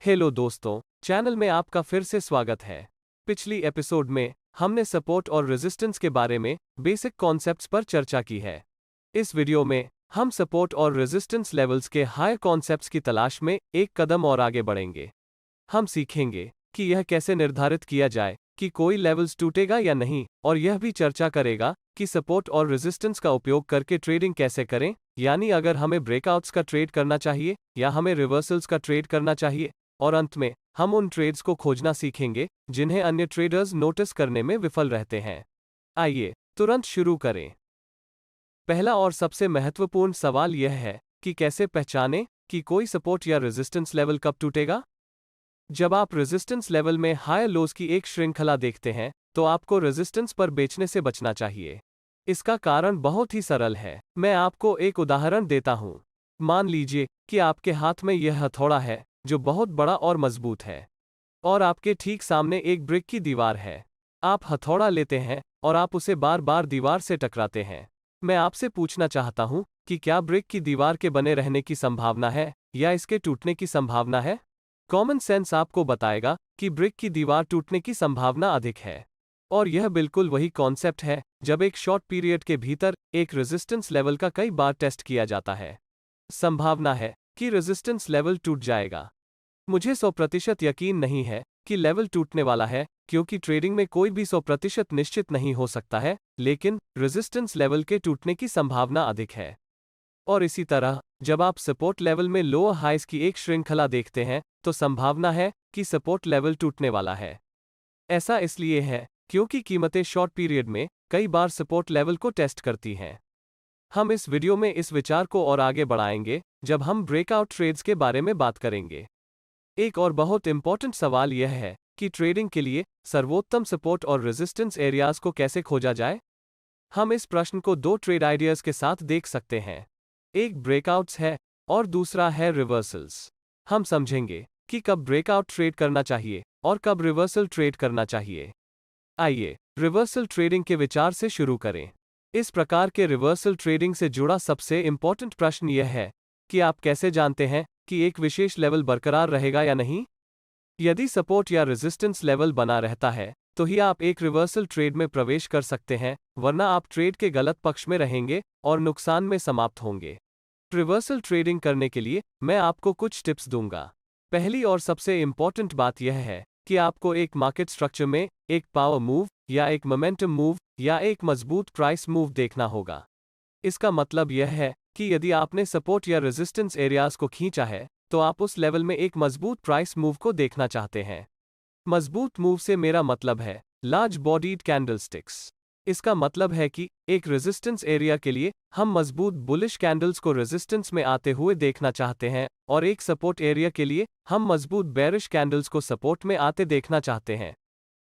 Hello दोस्तों, channel में आपका फिर से स्वागत है। पिछली एपिसोड में हमने सपोर्ट और रेजिस्टेंस के बारे में बेसिक कॉन्सेप्ट्स पर चर्चा की है। इस वीडियो में हम सपोर्ट और रेजिस्टेंस लेवल्स के हायर कॉन्सेप्ट्स की तलाश में एक कदम और आगे बढ़ेंगे। हम सीखेंगे कि यह कैसे निर्धारित किया जाए कि कोई लेवल्स टूटेगा या नहीं, और यह भी चर्चा करेगा कि सपोर्ट और रेजिस्टेंस का उपयोग करके ट्रेडिंग कैसे करें, यानी अगर हमें ब्रेकआउट्स का ट्रेड करना चाहिए या हमें रिवर्सल्स का ट्रेड करना चाहिए। और अंत में हम उन ट्रेड्स को खोजना सीखेंगे जिन्हें अन्य ट्रेडर्स नोटिस करने में विफल रहते हैं। आइए तुरंत शुरू करें। पहला और सबसे महत्वपूर्ण सवाल यह है कि कैसे पहचानें कि कोई सपोर्ट या रेजिस्टेंस लेवल कब टूटेगा। जब आप रेजिस्टेंस लेवल में हायर लोज की एक श्रृंखला देखते हैं तो आपको रेजिस्टेंस पर बेचने से बचना चाहिए। इसका कारण बहुत ही सरल है। मैं आपको एक उदाहरण देता हूं। मान लीजिए कि आपके हाथ में यह हथौड़ा है जो बहुत बड़ा और मजबूत है, और आपके ठीक सामने एक ब्रिक की दीवार है। आप हथौड़ा लेते हैं और आप उसे बार बार दीवार से टकराते हैं। मैं आपसे पूछना चाहता हूं कि क्या ब्रिक की दीवार के बने रहने की संभावना है या इसके टूटने की संभावना है? कॉमन सेंस आपको बताएगा कि ब्रिक की दीवार टूटने की संभावना अधिक है। और यह बिल्कुल वही कॉन्सेप्ट है जब एक शॉर्ट पीरियड के भीतर एक रेजिस्टेंस लेवल का कई बार टेस्ट किया जाता है। संभावना है कि रेजिस्टेंस लेवल टूट जाएगा। मुझे 100% यकीन नहीं है कि लेवल टूटने वाला है, क्योंकि ट्रेडिंग में कोई भी 100% निश्चित नहीं हो सकता है, लेकिन रेजिस्टेंस लेवल के टूटने की संभावना अधिक है। और इसी तरह जब आप सपोर्ट लेवल में लोअर हाइज की एक श्रृंखला देखते हैं तो संभावना है कि सपोर्ट लेवल टूटने वाला है। ऐसा इसलिए है क्योंकि कीमतें शॉर्ट पीरियड में कई बार सपोर्ट लेवल को टेस्ट करती हैं। हम इस वीडियो में इस विचार को और आगे बढ़ाएंगे जब हम ब्रेकआउट ट्रेड्स के बारे में बात करेंगे। एक और बहुत इंपॉर्टेंट सवाल यह है कि ट्रेडिंग के लिए सर्वोत्तम सपोर्ट और रेजिस्टेंस एरियाज को कैसे खोजा जाए। हम इस प्रश्न को दो ट्रेड आइडियाज के साथ देख सकते हैं। एक ब्रेकआउट्स है और दूसरा है रिवर्सल्स। हम समझेंगे कि कब ब्रेकआउट ट्रेड करना चाहिए और कब रिवर्सल ट्रेड करना चाहिए। आइए रिवर्सल ट्रेडिंग के विचार से शुरू करें। इस प्रकार के रिवर्सल ट्रेडिंग से जुड़ा सबसे इंपॉर्टेंट प्रश्न यह है कि आप कैसे जानते हैं कि एक विशेष लेवल बरकरार रहेगा या नहीं। यदि सपोर्ट या रेजिस्टेंस लेवल बना रहता है तो ही आप एक रिवर्सल ट्रेड में प्रवेश कर सकते हैं, वरना आप ट्रेड के गलत पक्ष में रहेंगे और नुकसान में समाप्त होंगे। रिवर्सल ट्रेडिंग करने के लिए मैं आपको कुछ टिप्स दूंगा। पहली और सबसे इंपॉर्टेंट बात यह है कि आपको एक मार्केट स्ट्रक्चर में एक पावर मूव या एक मोमेंटम मूव या एक मजबूत प्राइस मूव देखना होगा। इसका मतलब यह है कि यदि आपने सपोर्ट या रेजिस्टेंस एरियाज को खींचा है तो आप उस लेवल में एक मजबूत प्राइस मूव को देखना चाहते हैं। मजबूत मूव से मेरा मतलब है लार्ज बॉडीड कैंडलस्टिक्स। इसका मतलब है कि एक रेजिस्टेंस एरिया के लिए हम मजबूत बुलिश कैंडल्स को रेजिस्टेंस में आते हुए देखना चाहते हैं, और एक सपोर्ट एरिया के लिए हम मजबूत बेरिश कैंडल्स को सपोर्ट में आते देखना चाहते हैं।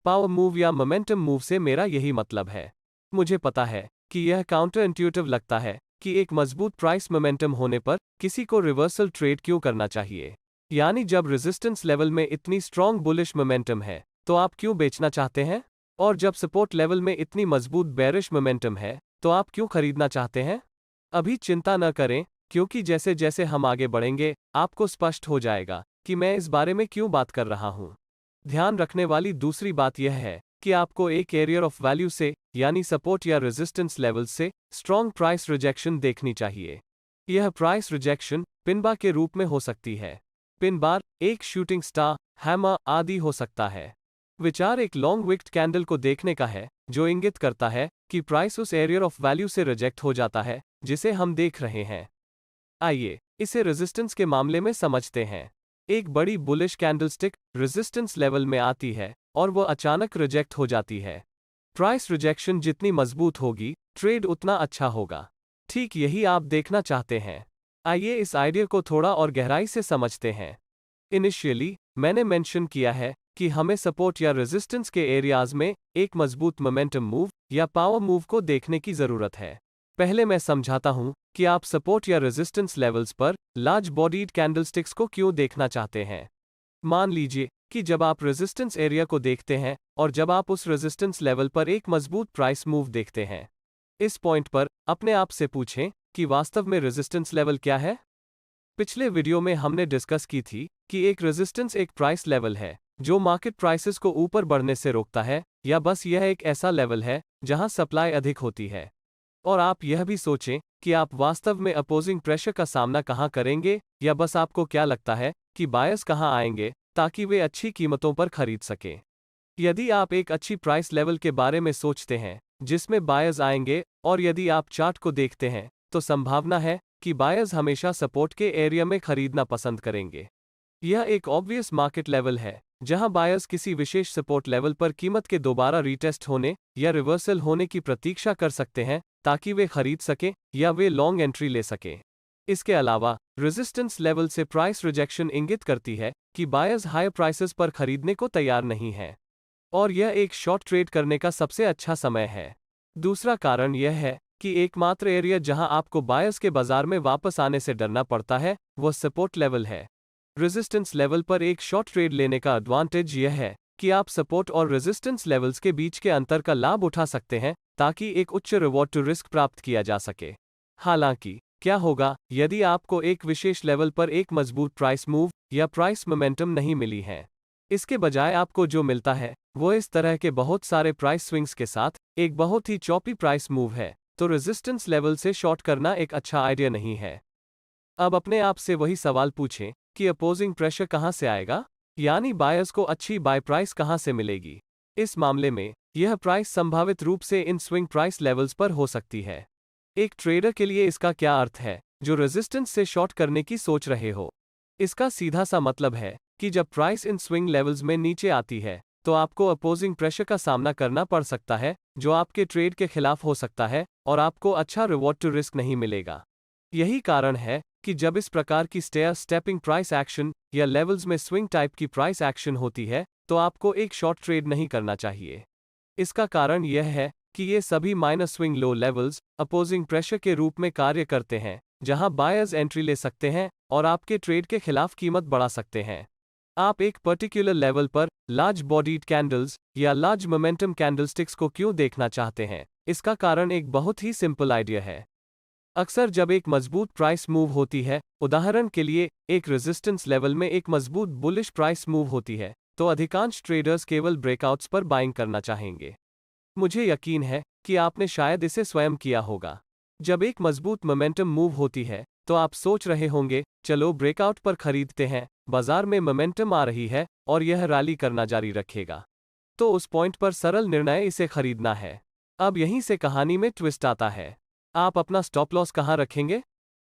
पावर मूव या मोमेंटम मूव से मेरा यही मतलब है। मुझे पता है कि यह काउंटर इंट्यूटिव लगता है कि एक मजबूत प्राइस मोमेंटम होने पर किसी को रिवर्सल ट्रेड क्यों करना चाहिए। यानी जब रेजिस्टेंस लेवल में इतनी स्ट्रॉन्ग बुलिश मोमेंटम है तो आप क्यों बेचना चाहते हैं, और जब सपोर्ट लेवल में इतनी मजबूत बेरिश मोमेंटम है तो आप क्यों खरीदना चाहते हैं। अभी चिंता न करें, क्योंकि जैसे जैसे हम आगे बढ़ेंगे आपको स्पष्ट हो जाएगा कि मैं इस बारे में क्यों बात कर रहा हूं। ध्यान रखने वाली दूसरी बात यह है कि आपको एक एरिया ऑफ वैल्यू से, यानी सपोर्ट या रेजिस्टेंस लेवल से स्ट्रॉन्ग प्राइस रिजेक्शन देखनी चाहिए। यह प्राइस रिजेक्शन पिन बार के रूप में हो सकती है। पिन बार एक शूटिंग स्टार, हैमर आदि हो सकता है। विचार एक लॉन्ग विक्ड कैंडल को देखने का है जो इंगित करता है कि प्राइस उस एरिया ऑफ वैल्यू से रिजेक्ट हो जाता है जिसे हम देख रहे हैं। आइए इसे रेजिस्टेंस के मामले में समझते हैं। एक बड़ी बुलिश कैंडलस्टिक रेजिस्टेंस लेवल में आती है और वह अचानक रिजेक्ट हो जाती है। प्राइस रिजेक्शन जितनी मजबूत होगी ट्रेड उतना अच्छा होगा। ठीक यही आप देखना चाहते हैं। आइए इस आइडिया को थोड़ा और गहराई से समझते हैं। इनिशियली मैंने मेंशन किया है कि हमें सपोर्ट या रेजिस्टेंस के एरियाज में एक मजबूत मोमेंटम मूव या पावर मूव को देखने की जरूरत है। पहले मैं समझाता हूं कि आप सपोर्ट या रेजिस्टेंस लेवल्स पर लार्ज बॉडीड कैंडलस्टिक्स को क्यों देखना चाहते हैं। मान लीजिए कि जब आप रेजिस्टेंस एरिया को देखते हैं और जब आप उस रेजिस्टेंस लेवल पर एक मजबूत प्राइस मूव देखते हैं, इस पॉइंट पर अपने आप से पूछें कि वास्तव में रेजिस्टेंस लेवल क्या है। पिछले वीडियो में हमने डिस्कस की थी कि एक रेजिस्टेंस एक प्राइस लेवल है जो मार्केट प्राइसेस को ऊपर बढ़ने से रोकता है, या बस यह एक ऐसा लेवल है जहां सप्लाई अधिक होती है। और आप यह भी सोचें कि आप वास्तव में अपोजिंग प्रेशर का सामना कहां करेंगे, या बस आपको क्या लगता है कि बायर्स कहां आएंगे ताकि वे अच्छी कीमतों पर खरीद सकें। यदि आप एक अच्छी प्राइस लेवल के बारे में सोचते हैं जिसमें बायर्स आएंगे, और यदि आप चार्ट को देखते हैं, तो संभावना है कि बायर्स हमेशा सपोर्ट के एरिया में खरीदना पसंद करेंगे। यह एक ऑब्वियस मार्केट लेवल है जहां बायर्स किसी विशेष सपोर्ट लेवल पर कीमत के दोबारा रीटेस्ट होने या रिवर्सल होने की प्रतीक्षा कर सकते हैं ताकि वे खरीद सकें या वे लॉन्ग एंट्री ले सकें। इसके अलावा रेजिस्टेंस लेवल से प्राइस रिजेक्शन इंगित करती है कि बायर्स हायर प्राइसेस पर खरीदने को तैयार नहीं हैं, और यह एक शॉर्ट ट्रेड करने का सबसे अच्छा समय है। दूसरा कारण यह है कि एकमात्र एरिया जहां आपको बायर्स के बाजार में वापस आने से डरना पड़ता है वह सपोर्ट लेवल है। रेजिस्टेंस लेवल पर एक शॉर्ट ट्रेड लेने का एडवांटेज यह है कि आप सपोर्ट और रेजिस्टेंस लेवल्स के बीच के अंतर का लाभ उठा सकते हैं ताकि एक उच्च रिवॉर्ड टू रिस्क प्राप्त किया जा सके। हालांकि क्या होगा यदि आपको एक विशेष लेवल पर एक मजबूत प्राइस मूव या प्राइस मोमेंटम नहीं मिली है? इसके बजाय आपको जो मिलता है वो इस तरह के बहुत सारे प्राइस स्विंग्स के साथ एक बहुत ही चॉपी प्राइस मूव है, तो रेजिस्टेंस लेवल से शॉर्ट करना एक अच्छा आइडिया नहीं है। अब अपने आप से वही सवाल पूछें कि अपोजिंग प्रेशर कहां से आएगा, यानी बायर्स को अच्छी बाय प्राइस कहां से मिलेगी। इस मामले में यह प्राइस संभावित रूप से इन स्विंग प्राइस लेवल्स पर हो सकती है। एक ट्रेडर के लिए इसका क्या अर्थ है जो रेजिस्टेंस से शॉर्ट करने की सोच रहे हो? इसका सीधा सा मतलब है कि जब प्राइस इन स्विंग लेवल्स में नीचे आती है तो आपको अपोजिंग प्रेशर का सामना करना पड़ सकता है जो आपके ट्रेड के खिलाफ हो सकता है और आपको अच्छा रिवॉर्ड टू रिस्क नहीं मिलेगा। यही कारण है कि जब इस प्रकार की स्टेयर स्टेपिंग प्राइस एक्शन या लेवल्स में स्विंग टाइप की प्राइस एक्शन होती है तो आपको एक शॉर्ट ट्रेड नहीं करना चाहिए। इसका कारण यह है कि ये सभी minor swing low levels opposing pressure के रूप में कार्य करते हैं जहां बायर्स एंट्री ले सकते हैं और आपके ट्रेड के खिलाफ कीमत बढ़ा सकते हैं। आप एक पर्टिकुलर लेवल पर लार्ज बॉडीड कैंडल्स या लार्ज मोमेंटम कैंडलस्टिक्स को क्यों देखना चाहते हैं? इसका कारण एक बहुत ही सिंपल आइडिया है। अक्सर जब एक मजबूत प्राइस मूव होती है, उदाहरण के लिए एक रेजिस्टेंस लेवल में एक मजबूत बुलिश प्राइस मूव होती है, तो अधिकांश ट्रेडर्स केवल ब्रेकआउट्स पर बाइंग करना चाहेंगे। मुझे यकीन है कि आपने शायद इसे स्वयं किया होगा। जब एक मजबूत मोमेंटम मूव होती है तो आप सोच रहे होंगे, चलो ब्रेकआउट पर खरीदते हैं, बाजार में मोमेंटम आ रही है और यह रैली करना जारी रखेगा। तो उस पॉइंट पर सरल निर्णय इसे खरीदना है। अब यहीं से कहानी में ट्विस्ट आता है। आप अपना स्टॉप लॉस कहां रखेंगे?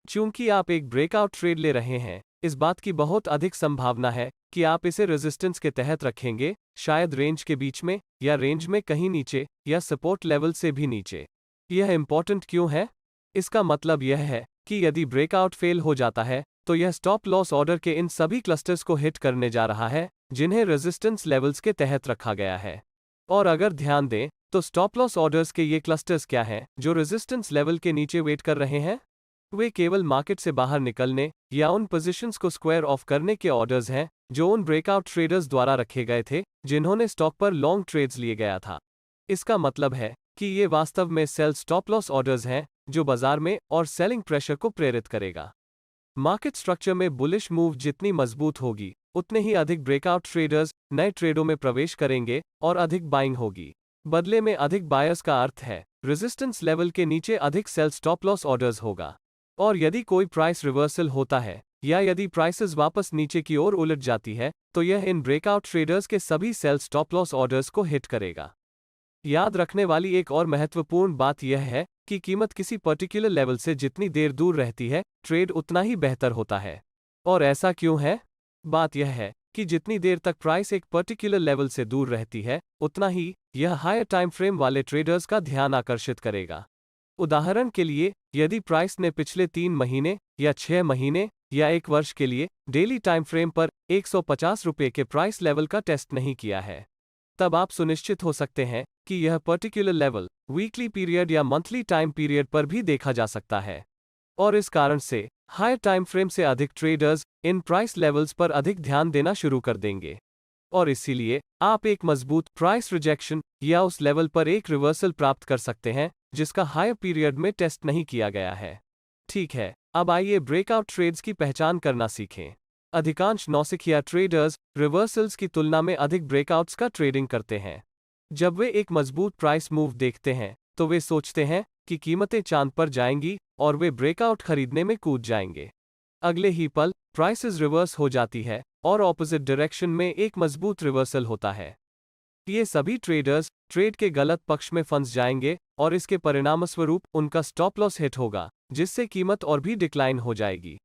चूंकि आप एक ब्रेकआउट ट्रेड ले रहे हैं, इस बात की बहुत अधिक संभावना है कि आप इसे रेजिस्टेंस के तहत रखेंगे, शायद रेंज के बीच में या रेंज में कहीं नीचे या सपोर्ट लेवल से भी नीचे। यह इंपॉर्टेंट क्यों है? इसका मतलब यह है कि यदि ब्रेकआउट फेल हो जाता है तो यह स्टॉप लॉस ऑर्डर के इन सभी क्लस्टर्स को हिट करने जा रहा है जिन्हें रेजिस्टेंस लेवल्स के तहत रखा गया है। और अगर ध्यान दें तो स्टॉप लॉस ऑर्डर्स के ये क्लस्टर्स क्या हैं जो रेजिस्टेंस लेवल के नीचे वेट कर रहे हैं? वे केवल मार्केट से बाहर निकलने या उन पोजीशंस को स्क्वायर ऑफ करने के ऑर्डर्स हैं जो उन ब्रेकआउट ट्रेडर्स द्वारा रखे गए थे जिन्होंने स्टॉक पर लॉन्ग ट्रेड्स लिए गया था। इसका मतलब है कि ये वास्तव में सेल स्टॉप लॉस ऑर्डर्स हैं जो बाजार में और सेलिंग प्रेशर को प्रेरित करेगा। मार्केट स्ट्रक्चर में बुलिश मूव जितनी मजबूत होगी उतने ही अधिक ब्रेकआउट ट्रेडर्स नए ट्रेडों में प्रवेश करेंगे और अधिक बाइंग होगी। बदले में अधिक बायर्स का अर्थ है रेजिस्टेंस लेवल के नीचे अधिक सेल स्टॉप लॉस ऑर्डर्स होगा। और यदि कोई प्राइस रिवर्सल होता है या यदि प्राइसेस वापस नीचे की ओर उलट जाती है तो यह इन ब्रेकआउट ट्रेडर्स के सभी सेल स्टॉप लॉस ऑर्डर्स को हिट करेगा। याद रखने वाली एक और महत्वपूर्ण बात यह है कि कीमत किसी पर्टिकुलर लेवल से जितनी देर दूर रहती है, ट्रेड उतना ही बेहतर होता है। और ऐसा क्यों है? बात यह है कि जितनी देर तक प्राइस एक पर्टिकुलर लेवल से दूर रहती है, उतना ही यह हायर टाइम फ्रेम वाले ट्रेडर्स का ध्यान आकर्षित करेगा। उदाहरण के लिए, यदि प्राइस ने पिछले 3 महीने या 6 महीने या 1 वर्ष के लिए डेली टाइम फ्रेम पर 150 रुपये के प्राइस लेवल का टेस्ट नहीं किया है, तब आप सुनिश्चित हो सकते हैं कि यह पर्टिकुलर लेवल वीकली पीरियड या मंथली टाइम पीरियड पर भी देखा जा सकता है। और इस कारण से हायर टाइम फ्रेम से अधिक ट्रेडर्स इन प्राइस लेवल्स पर अधिक ध्यान देना शुरू कर देंगे। और इसीलिए आप एक मजबूत प्राइस रिजेक्शन या उस लेवल पर एक रिवर्सल प्राप्त कर सकते हैं जिसका हायर पीरियड में टेस्ट नहीं किया गया है। ठीक है, अब आइए ब्रेकआउट ट्रेड्स की पहचान करना सीखें। अधिकांश नौसिखिया ट्रेडर्स रिवर्सल्स की तुलना में अधिक ब्रेकआउट्स का ट्रेडिंग करते हैं। जब वे एक मजबूत प्राइस मूव देखते हैं तो वे सोचते हैं कि कीमतें चांद पर जाएंगी और वे ब्रेकआउट खरीदने में कूद जाएंगे। अगले ही पल प्राइसेस रिवर्स हो जाती है और ऑपोजिट डायरेक्शन में एक मजबूत रिवर्सल होता है। ये सभी ट्रेडर्स ट्रेड के गलत पक्ष में फंस जाएंगे और इसके परिणामस्वरूप उनका स्टॉप लॉस हिट होगा, जिससे कीमत और भी डिक्लाइन हो जाएगी।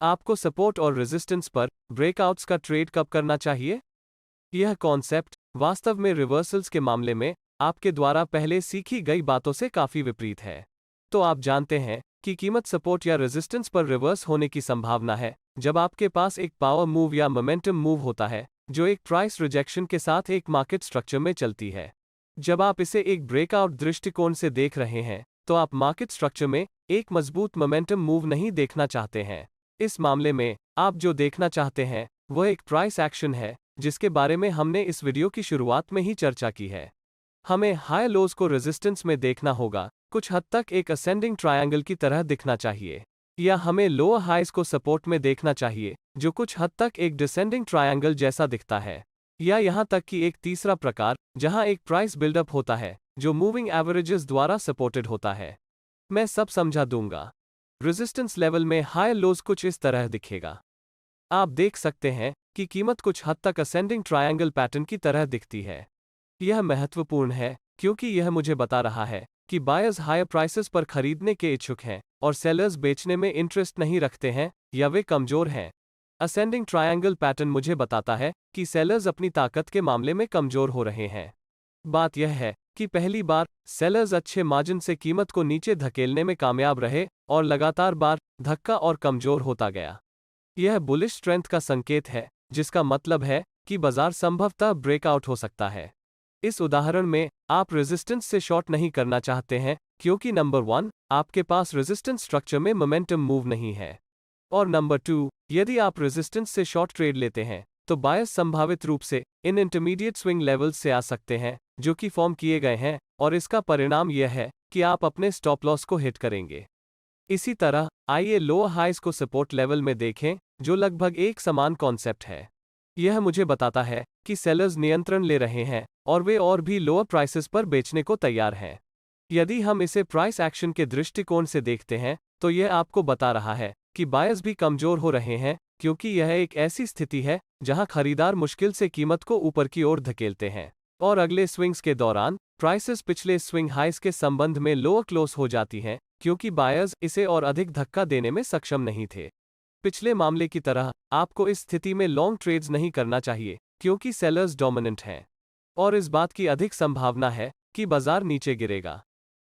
आपको सपोर्ट और रेजिस्टेंस पर ब्रेकआउट्स का ट्रेड कब करना चाहिए? यह कॉन्सेप्ट वास्तव में रिवर्सल्स के मामले में आपके द्वारा पहले सीखी गई बातों से काफी विपरीत है। तो आप जानते हैं कि कीमत सपोर्ट या रेजिस्टेंस पर रिवर्स होने की संभावना है जब आपके पास एक पावर मूव या मोमेंटम मूव होता है जो एक प्राइस रिजेक्शन के साथ एक मार्केट स्ट्रक्चर में चलती है। जब आप इसे एक ब्रेकआउट दृष्टिकोण से देख रहे हैं तो आप मार्केट स्ट्रक्चर में एक मजबूत मोमेंटम मूव नहीं देखना चाहते हैं। इस मामले में आप जो देखना चाहते हैं वह एक प्राइस एक्शन है, जिसके बारे में हमने इस वीडियो की शुरुआत में ही चर्चा की है। हमें हाई लोज को रेजिस्टेंस में देखना होगा, कुछ हद तक एक असेंडिंग ट्रायंगल की तरह दिखना चाहिए, या हमें लोअर हाइज को सपोर्ट में देखना चाहिए जो कुछ हद तक एक डिसेंडिंग ट्रायंगल जैसा दिखता है, या यहां तक कि एक तीसरा प्रकार जहां एक प्राइस बिल्डअप होता है जो मूविंग एवरेजेस द्वारा सपोर्टेड होता है। मैं सब समझा दूंगा। रेजिस्टेंस लेवल में हाई लोज कुछ इस तरह दिखेगा। आप देख सकते हैं कि कीमत कुछ हद तक असेंडिंग ट्रायंगल पैटर्न की तरह दिखती है। यह महत्वपूर्ण है क्योंकि यह मुझे बता रहा है कि बायर्स हायर प्राइसेस पर खरीदने के इच्छुक हैं और सेलर्स बेचने में इंटरेस्ट नहीं रखते हैं या वे कमजोर हैं। असेंडिंग ट्रायंगल पैटर्न मुझे बताता है कि सेलर्स अपनी ताकत के मामले में कमजोर हो रहे हैं। बात यह है कि पहली बार सेलर्स अच्छे मार्जिन से कीमत को नीचे धकेलने में कामयाब रहे और लगातार बार धक्का और कमजोर होता गया। यह बुलिश स्ट्रेंथ का संकेत है, जिसका मतलब है कि बाजार संभवतः ब्रेकआउट हो सकता है। इस उदाहरण में आप रेजिस्टेंस से शॉर्ट नहीं करना चाहते हैं क्योंकि नंबर 1 आपके पास रेजिस्टेंस स्ट्रक्चर में मोमेंटम मूव नहीं है, और नंबर 2 यदि आप रेजिस्टेंस से शॉर्ट ट्रेड लेते हैं तो बायर्स संभावित रूप से इन इंटरमीडिएट स्विंग लेवल्स से आ सकते हैं जो कि फॉर्म किए गए हैं, और इसका परिणाम यह है कि आप अपने स्टॉप लॉस को हिट करेंगे। इसी तरह आइए लोअर हाइज को सपोर्ट लेवल में देखें जो लगभग एक समान कॉन्सेप्ट है। यह मुझे बताता है कि सेलर्स नियंत्रण ले रहे हैं और वे और भी लोअर प्राइसेस पर बेचने को तैयार हैं। यदि हम इसे प्राइस एक्शन के दृष्टिकोण से देखते हैं तो यह आपको बता रहा है कि बायर्स भी कमजोर हो रहे हैं, क्योंकि यह एक ऐसी स्थिति है जहां खरीदार मुश्किल से कीमत को ऊपर की ओर धकेलते हैं और अगले स्विंग्स के दौरान प्राइसेस पिछले स्विंग हाइस के संबंध में लोअर क्लोज हो जाती हैं क्योंकि बायर्स इसे और अधिक धक्का देने में सक्षम नहीं थे। पिछले मामले की तरह आपको इस स्थिति में लॉन्ग ट्रेड्स नहीं करना चाहिए क्योंकि सेलर्स डोमिनेंट हैं और इस बात की अधिक संभावना है कि बाजार नीचे गिरेगा।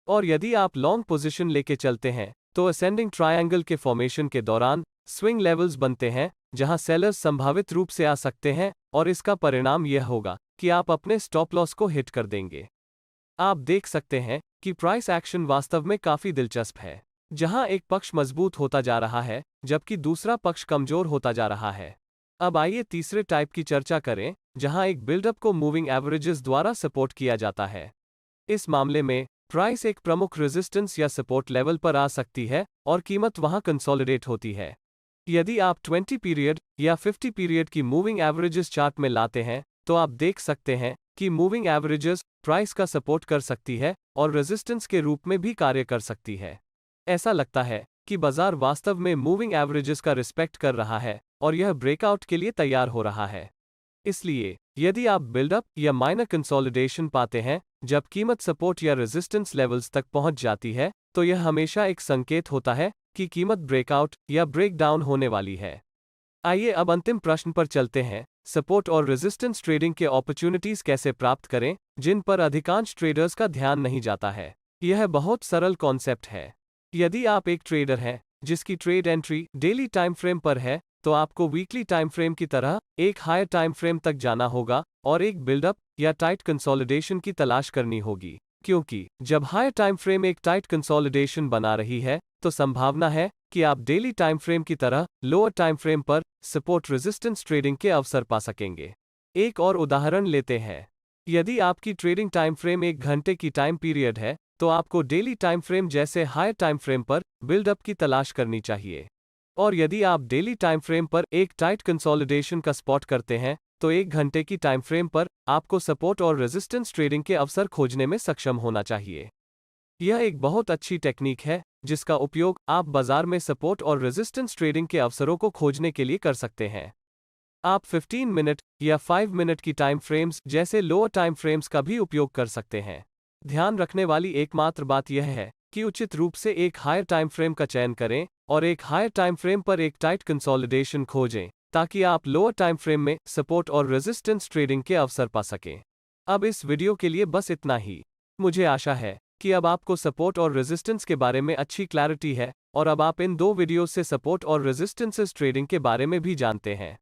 और यदि आप लॉन्ग पोजीशन लेके चलते हैं तो असेंडिंग ट्रायंगल के फॉर्मेशन के दौरान स्विंग लेवल्स बनते हैं जहां सेलर्स संभावित रूप से आ सकते हैं, और इसका परिणाम यह होगा कि आप अपने स्टॉप लॉस को हिट कर देंगे। आप देख सकते हैं कि प्राइस एक्शन वास्तव में काफी दिलचस्प है, जहां एक पक्ष मजबूत होता जा रहा है जबकि दूसरा पक्ष कमजोर होता जा रहा है। अब आइए तीसरे टाइप की चर्चा करें जहां एक बिल्डअप को मूविंग एवरेजेस द्वारा सपोर्ट किया जाता है। इस मामले में प्राइस एक प्रमुख रेजिस्टेंस या सपोर्ट लेवल पर आ सकती है और कीमत वहां कंसोलिडेट होती है। यदि आप 20 पीरियड या 50 पीरियड की मूविंग एवरेजेस चार्ट में लाते हैं तो आप देख सकते हैं कि मूविंग एवरेजेस प्राइस का सपोर्ट कर सकती है और रेजिस्टेंस के रूप में भी कार्य कर सकती है। ऐसा लगता है कि बाजार वास्तव में मूविंग एवरेजेस का रिस्पेक्ट कर रहा है और यह ब्रेकआउट के लिए तैयार हो रहा है। इसलिए यदि आप बिल्डअप या माइनर कंसोलिडेशन पाते हैं जब कीमत सपोर्ट या रेजिस्टेंस लेवल्स तक पहुंच जाती है, तो यह हमेशा एक संकेत होता है कि कीमत ब्रेकआउट या ब्रेकडाउन होने वाली है। आइए अब अंतिम प्रश्न पर चलते हैं, सपोर्ट और रेजिस्टेंस ट्रेडिंग के अपॉर्चुनिटीज कैसे प्राप्त करें जिन पर अधिकांश ट्रेडर्स का ध्यान नहीं जाता है। यह बहुत सरल कॉन्सेप्ट है। यदि आप एक ट्रेडर हैं जिसकी trade entry daily time frame पर है तो आपको वीकली टाइम फ्रेम की तरह एक हायर टाइम फ्रेम तक जाना होगा और एक बिल्डअप या टाइट कंसोलिडेशन की तलाश करनी होगी, क्योंकि जब हायर टाइम फ्रेम एक टाइट कंसोलिडेशन बना रही है तो संभावना है कि आप डेली टाइम फ्रेम की तरह लोअर टाइम फ्रेम पर सपोर्ट रेजिस्टेंस ट्रेडिंग के अवसर पा सकेंगे। एक और उदाहरण लेते हैं। यदि आपकी ट्रेडिंग टाइम फ्रेम 1 घंटे की टाइम पीरियड है तो आपको डेली टाइम फ्रेम जैसे हायर टाइम फ्रेम पर बिल्डअप की तलाश करनी चाहिए। और यदि आप डेली टाइम फ्रेम पर एक टाइट कंसोलिडेशन का स्पॉट करते हैं, तो 1 घंटे की टाइम फ्रेम पर आपको सपोर्ट और रेजिस्टेंस ट्रेडिंग के अवसर खोजने में सक्षम होना चाहिए। यह एक बहुत अच्छी टेक्निक है जिसका उपयोग आप बाजार में सपोर्ट और रेजिस्टेंस ट्रेडिंग के अवसरों को खोजने के लिए कर सकते हैं। आप 15 मिनट या 5 मिनट की टाइम फ्रेम्स जैसे लोअर टाइम फ्रेम्स का भी उपयोग कर सकते हैं। ध्यान रखने वाली एकमात्र बात यह है कि उचित रूप से एक हायर टाइम फ्रेम का चयन करें और एक हायर टाइम फ्रेम पर एक टाइट कंसोलिडेशन खोजें, ताकि आप लोअर टाइम फ्रेम में सपोर्ट और रेजिस्टेंस ट्रेडिंग के अवसर पा सकें। अब इस वीडियो के लिए बस इतना ही। मुझे आशा है कि अब आपको सपोर्ट और रेजिस्टेंस के बारे में अच्छी क्लैरिटी है और अब आप इन 2 वीडियोस से सपोर्ट और रेजिस्टेंसेस ट्रेडिंग के बारे में भी जानते हैं।